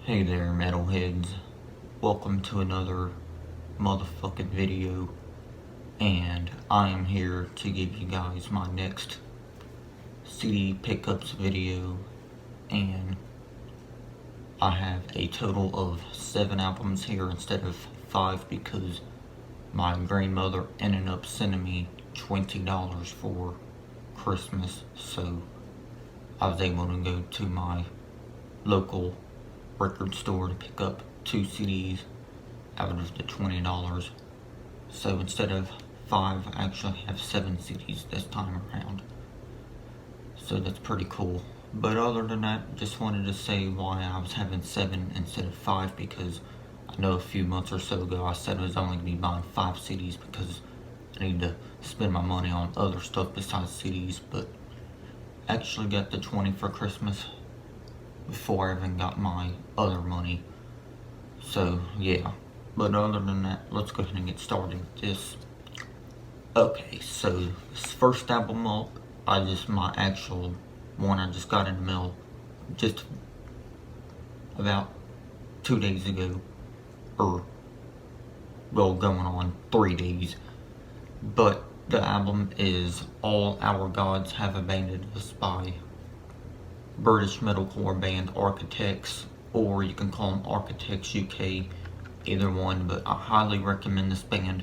Hey there, metalheads. Welcome to another motherfucking video, and I am here to give you guys my next CD pickups video, and I have a total of 7 albums here instead of 5 because my grandmother ended up sending me $20 for Christmas, so I was able to go to my local record store to pick up 2 CDs out of the $20. So instead of 5, I actually have 7 CDs this time around. So that's pretty cool. But other than that, just wanted to say why I was having 7 instead of 5, because I know a few months or so ago I said I was only going to be buying 5 CDs because I need to spend my money on other stuff besides CDs, but I actually got the 20 for Christmas before I even got my other money. So yeah, but other than that, let's go ahead and get started with this. Okay, so this first album up, my actual one I just got in the mail just about 2 days ago, or well, going on 3 days. But the album is All Our Gods Have Abandoned Us by British metalcore band Architects, or you can call them Architects UK, either one, but I highly recommend this band,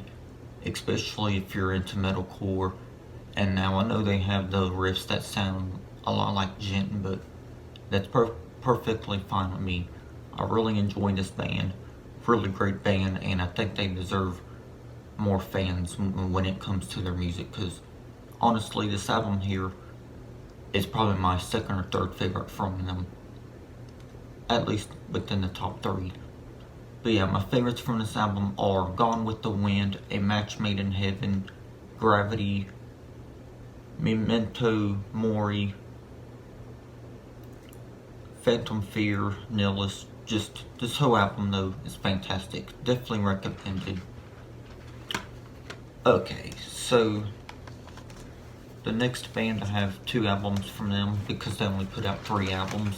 especially if you're into metalcore. And now I know they have the riffs that sound a lot like Gent, but that's perfectly fine with me. I really enjoy this band, really great band, and I think they deserve more fans when it comes to their music, because honestly this album here is probably my second or third favorite from them, at least within the top 3. But yeah, my favorites from this album are Gone with the Wind, A Match Made in Heaven, Gravity, Memento Mori, Phantom Fear, Nihilist. Just this whole album though is fantastic, definitely recommended. Okay, so the next band, I have 2 albums from them because they only put out 3 albums.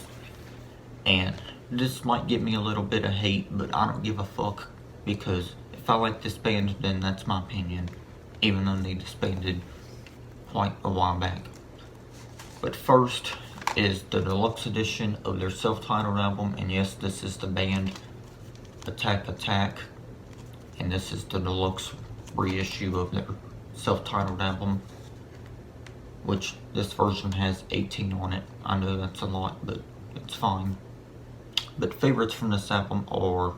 And this might get me a little bit of hate, but I don't give a fuck, because if I like this band, then that's my opinion, even though they disbanded quite a while back. But first is the deluxe edition of their self-titled album, and yes, this is the band Attack Attack, and this is the deluxe reissue of their self-titled album, which this version has 18 on it. I know that's a lot, but it's fine. But favorites from this album are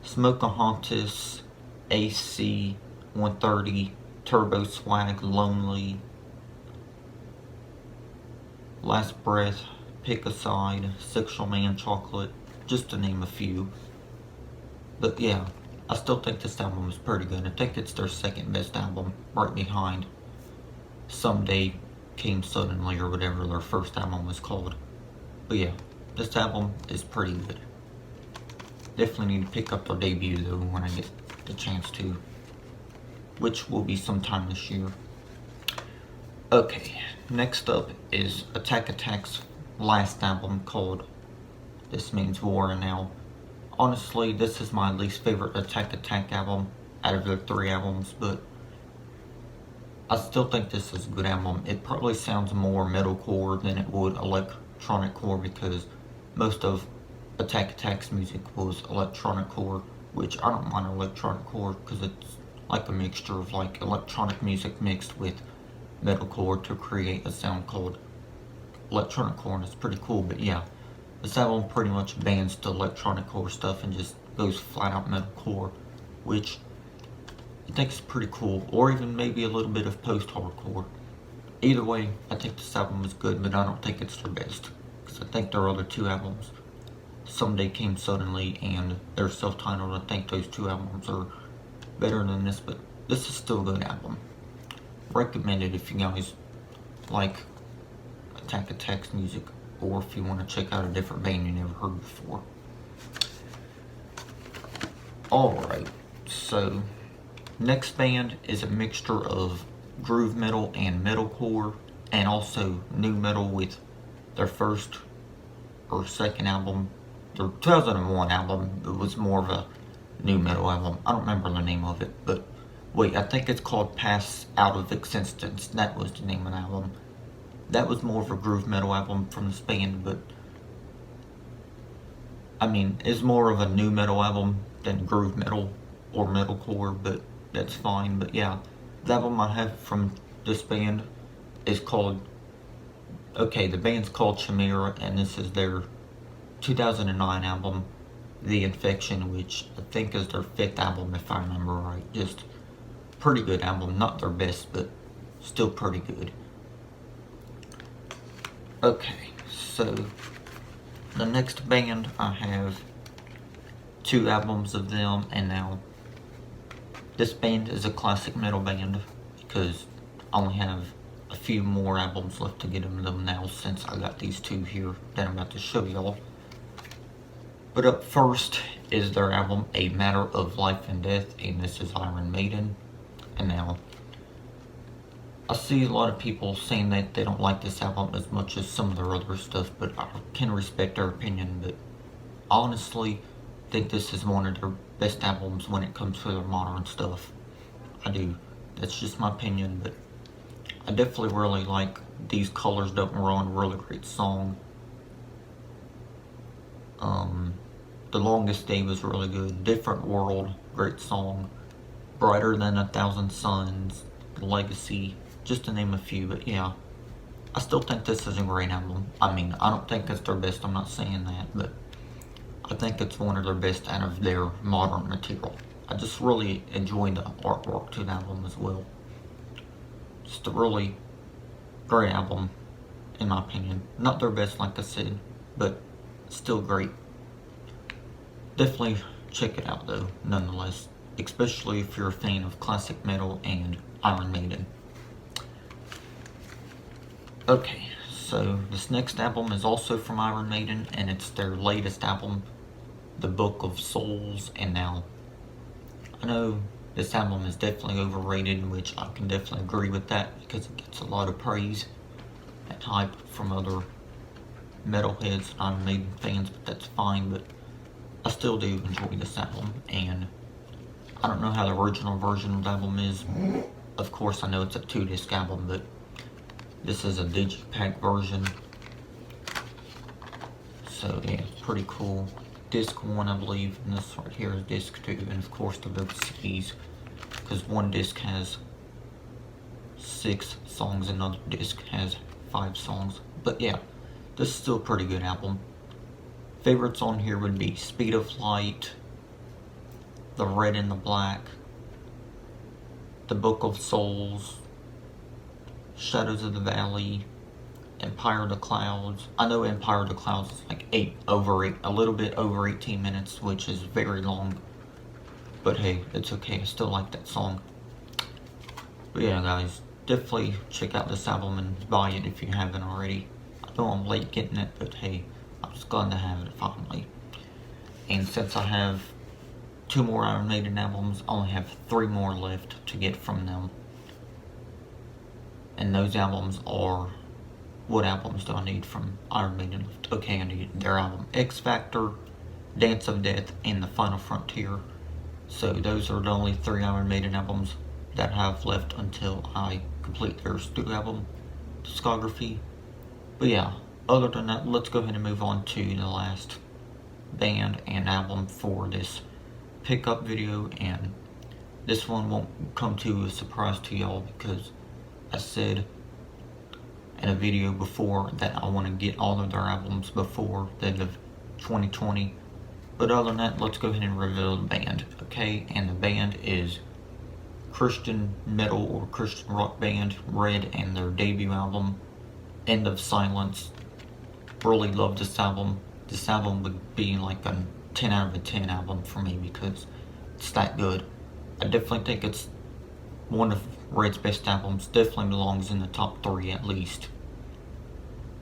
Smokeahontas, AC 130, Turbo Swag, Lonely, Last Breath, Pick a Side, Sexual Man Chocolate, just to name a few. But yeah, I still think this album is pretty good. I think it's their second best album, right behind Someday Came Suddenly, or whatever their first album was called. But yeah, this album is pretty good. Definitely need to pick up their debut though when I get the chance to, which will be sometime this year. Okay, next up is Attack Attack's last album called This Means War Now. Honestly, this is my least favorite Attack Attack album out of their 3 albums, but I still think this is a good album. It probably sounds more metalcore than it would electronic core, because most of Attack Attack's music was electronic core, which I don't mind electronic core because it's like a mixture of like electronic music mixed with metalcore to create a sound called electronic core, and it's pretty cool. But yeah, this album pretty much bans the electronic core stuff and just goes flat out metalcore, which I think is pretty cool, or even maybe a little bit of post-hardcore. Either way, I think this album is good, but I don't think it's their best, because I think their other 2 albums, Someday Came Suddenly and their self-titled, I think those 2 albums are better than this, but this is still a good album. Recommend it if you guys like Attack Attack's music, or if you want to check out a different band you never heard before. Alright, so next band is a mixture of groove metal and metalcore, and also new metal with their first or second album their 2001 album, it was more of a new metal album. I don't remember the name of it, but wait, I think it's called Pass Out of Existence. That was the name of the album. That was more of a groove metal album from this band, but I mean, it's more of a new metal album than groove metal or metalcore, but that's fine. But yeah, the album I have from this band is called, okay, the band's called Chimera, and this is their 2009 album, The Infection, which I think is their 5th album if I remember right. Just pretty good album, not their best, but still pretty good. Okay, so the next band, I have 2 albums of them, and now this band is a classic metal band because I only have a few more albums left to get of them now since I got these 2 here that I'm about to show y'all. But up first is their album A Matter of Life and Death, and this is Iron Maiden. And now, I see a lot of people saying that they don't like this album as much as some of their other stuff, but I can respect their opinion. But honestly, I think this is one of their best albums when it comes to their modern stuff. I do. That's just my opinion, but I definitely really like These Colors Don't Run, really great song. The Longest Day was really good. Different World, great song. Brighter Than 1,000 Suns, Legacy, just to name a few. But yeah, I still think this is a great album. I mean, I don't think it's their best, I'm not saying that, but I think it's one of their best out of their modern material. I just really enjoyed the artwork to the album as well. Just a really great album, in my opinion. Not their best, like I said, but still great. Definitely check it out though, nonetheless. Especially if you're a fan of classic metal and Iron Maiden. Okay, so this next album is also from Iron Maiden, and it's their latest album, The Book of Souls. And now, I know this album is definitely overrated, which I can definitely agree with that because it gets a lot of praise and hype from other metalheads and Iron Maiden fans, but that's fine. But I still do enjoy this album, and I don't know how the original version of the album is. Of course, I know it's a 2-disc album, but this is a digipack version. So yeah, it's pretty cool. Disc 1, I believe, and this right here is disc 2, and of course the both CDs, because one disc has 6 songs, another disc has 5 songs. But yeah, this is still a pretty good album. Favorites on here would be Speed of Light, The Red and the Black, The Book of Souls, Shadows of the Valley, Empire of the Clouds. I know Empire of the Clouds is like a little bit over 18 minutes, which is very long. But hey, it's okay, I still like that song. But yeah guys, definitely check out this album and buy it if you haven't already. I know I'm late getting it, but hey, I'm just glad to have it finally. And since I have 2 more Iron Maiden albums, I only have 3 more left to get from them. And those albums are, what albums do I need from Iron Maiden left? Okay, I need their album X Factor, Dance of Death, and The Final Frontier. So those are the only 3 Iron Maiden albums that I have left until I complete their studio album discography. But yeah, other than that, let's go ahead and move on to the last band and album for this pickup video. And this one won't come to a surprise to y'all because I said in a video before that I want to get all of their albums before the end of 2020. But other than that, let's go ahead and reveal the band, okay? And the band is Christian metal or Christian rock band Red, and their debut album End of Silence. Really love this album. This album would be like a 10 out of a 10 album for me because it's that good. I definitely think it's one of Red's best albums. Definitely belongs in the top 3 at least.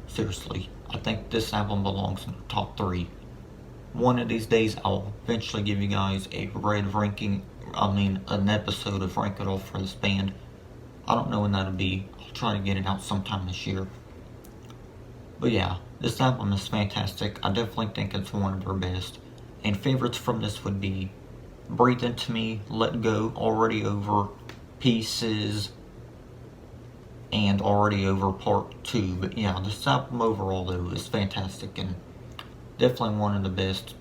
Seriously, I think this album belongs in the top 3. One of these days, I'll eventually give you guys a Red ranking, an episode of Rank It All for this band. I don't know when that'll be. I'll try to get it out sometime this year. But yeah, This album is fantastic. I definitely think it's one of their best. And favorites from this would be Breathe Into Me, Let Go, Already Over, Pieces, and Already Over Part 2. But yeah, this album overall though is fantastic and definitely one of the best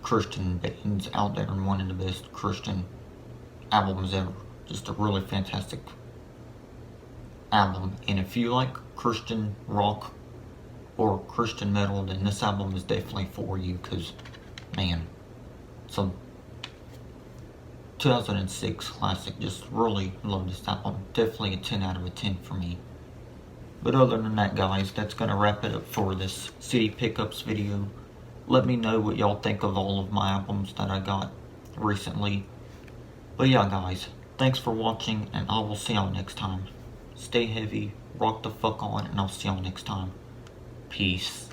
Christian bands out there and one of the best Christian albums ever. Just a really fantastic album. And if you like Christian rock or Christian metal, then this album is definitely for you, because man, so 2006 classic. Just really love this album. Definitely a 10 out of a 10 for me. But other than that, guys, that's gonna wrap it up for this CD pickups video. Let me know what y'all think of all of my albums that I got recently. But yeah, guys, thanks for watching, and I will see y'all next time. Stay heavy, rock the fuck on, and I'll see y'all next time. Peace.